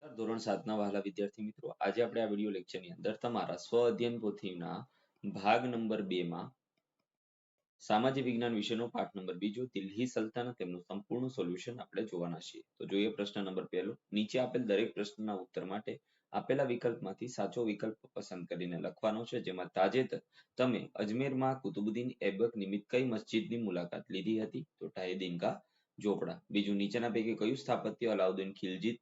ધોરણ 7ના વહાલા વિદ્યાર્થી મિત્રો, આજે આપણે આ વિડિયો લેક્ચરની અંદર તમારા સ્વ અધ્યયન પોથીના ભાગ નંબર 2 માં સામાજિક વિજ્ઞાન વિષયનો પાઠ નંબર 2 દિલ્હી સલ્તનત તેમનું સંપૂર્ણ સોલ્યુશન આપણે જોવાના છીએ. તો જોઈએ પ્રશ્ન નંબર 1. નીચે આપેલ દરેક પ્રશ્નના ઉત્તર માટે આપેલા વિકલ્પમાંથી સાચો વિકલ્પ પસંદ કરીને લખવાનો છે, જેમાં તાજેતર તમે અજમેરમાં કુતુબુદ્દીન એબક નિમિત્ત કઈ મસ્જિદની મુલાકાત લીધી હતી? તો ટાહિદીન કા ઝોપડા. બીજું, નીચેના પૈકી કયું સ્થાપત્ય અલાઉદ્દીન ખિલજી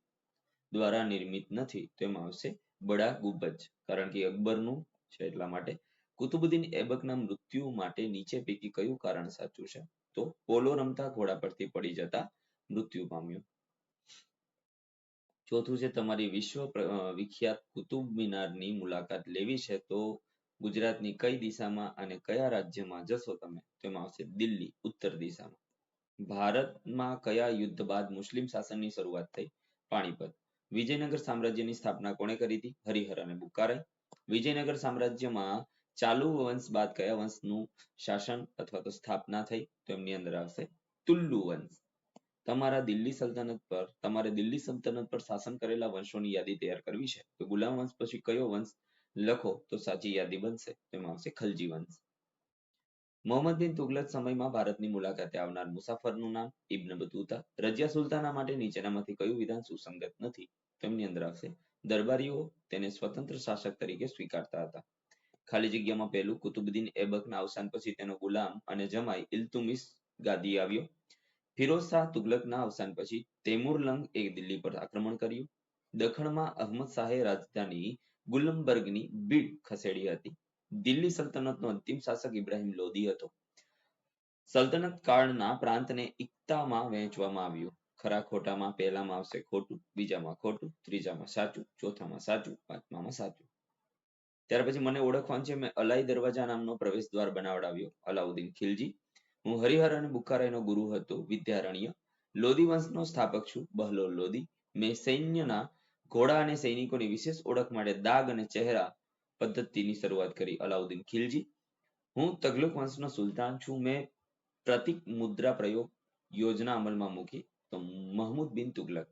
દ્વારા નિર્મિત નથી? તો એમાં આવશે બડા ગુંબજ, કારણ કે અકબરનું છે એટલા માટે. કુતુબુદ્દીન એબકના મૃત્યુ માટે નીચે પૈકી કયું કારણ સાચું છે? તો પોલો રમતા ઘોડા પરથી પડી જતા મૃત્યુ પામ્યો. ચોથું છે તમારી વિશ્વ વિખ્યાત કુતુબ મિનારની મુલાકાત લેવી છે, તો ગુજરાતની કઈ દિશામાં અને કયા રાજ્યમાં જશો તમે? તેમાં આવશે દિલ્હી, ઉત્તર દિશામાં. ભારતમાં કયા યુદ્ધ બાદ મુસ્લિમ શાસનની શરૂઆત થઈ? પાણીપત. વિજયનગર સામ્રાજ્યની સ્થાપના કોણે કરી હતી? હરિહર અને બુક્કારાય. વિજયનગર સામ્રાજ્યમાં ચાલુ વંશ બાદ કયા વંશનું શાસન અથવા તો સ્થાપના થઈ? તો એમની અંદર આવશે તુલ્લુ વંશ. તમારે દિલ્હી સલ્તનત પર શાસન કરેલા વંશોની યાદી તૈયાર કરવી છે, તો ગુલામ વંશ પછી કયો વંશ લખો તો સાચી યાદી બનશે? તેમાં આવશે ખલજી વંશ. મોહમ્મદ બિન તુગલક સમયમાં ભારતની મુલાકાતે આવનાર મુસાફરનું નામ? ઇબ્ન બતુતા. રજિયા સુલતાના માટે નીચેનામાંથી કયું વિધાન સુસંગત નથી? તેમની અંદર આવશે દરબારીઓ તેને સ્વતંત્ર શાસક તરીકે સ્વીકારતા હતા. ખાલી જગ્યામાં પહેલું, કુતુબુદ્દીન એબકના અવસાન પછી તેનો ગુલામ અને જમાઈ ઇલ્તુમિશ ગાદી આવ્યો. ફિરોઝ શાહ તુગલકના અવસાન પછી તૈમુરલંગ એ દિલ્હી પર આક્રમણ કર્યું. દખણમાં અહમદ શાહે રાજધાની ગુલમબર્ગની બીડ ખસેડી હતી. દિલ્હી સલ્તનતનો અંતિમ શાસક ઇબ્રાહિમ લોદી હતો. સલ્તનત કાળના પ્રાંતને ઇક્તામાં વહેંચવામાં આવ્યું. ખરા ખોટામાં પહેલામાં આવશે ખોટું, બીજામાં ખોટું, ત્રીજામાં સાચું, ચોથામાં સાચું, પાંચમામાં સાચું. ત્યાર પછી મને ઓળખવાનું છે, મેં અલાઈ દરવાજા નામનો પ્રવેશ દ્વાર બનાવડાવ્યો. અલાઉદ્દીન ખિલજી. હું હરિહર અને બુક્કારાયનો ગુરુ હતો. વિદ્યારણ્ય. લોદી વંશનો સ્થાપક છું. બહલોલ લોદી. મેં સૈન્યના ઘોડા અને સૈનિકોની વિશેષ ઓળખ માટે દાગ અને ચહેરા પદ્ધતિની શરૂઆત કરી. અલાઉદ્દીન ખિલજી. હું તગલક વંશનો સુલતાન છું. મેં પ્રતિક મુદ્રા પ્રયોગ યોજના અમલમાં મૂકી. તો મહમૂદ બિન તુગલક.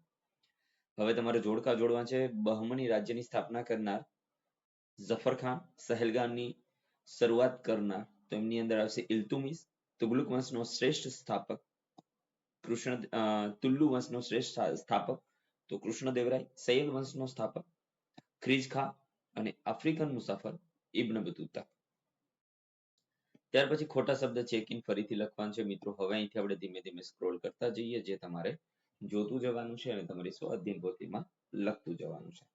હવે તમારે જોડકા જોડવા છે. બહમની રાજ્યની સ્થાપના કરનાર ઝફર ખાન. સહેલગામની શરૂઆત કરનાર, તો એમની અંદર આવશે ઇલ્તુમિશ. તુગલક વંશનો શ્રેષ્ઠ સ્થાપક તુલ્લુ વંશનો શ્રેષ્ઠ સ્થાપક તો કૃષ્ણદેવરાય. સૈયદ વંશનો સ્થાપક ખ્રીજ ખાન અને આફ્રિકન મુસાફર ઇબ્ન બતુતા. ત્યાર પછી ખોટા શબ્દ ચેક ઇન ફરીથી લખવાનું છે મિત્રો. હવે અહીંથી આપણે ધીમે ધીમે સ્ક્રોલ કરતા જઈએ, જે તમારે જોતું જવાનું છે અને તમારી સ્વ અધ્યયન પોથીમાં લખતું જવાનું છે.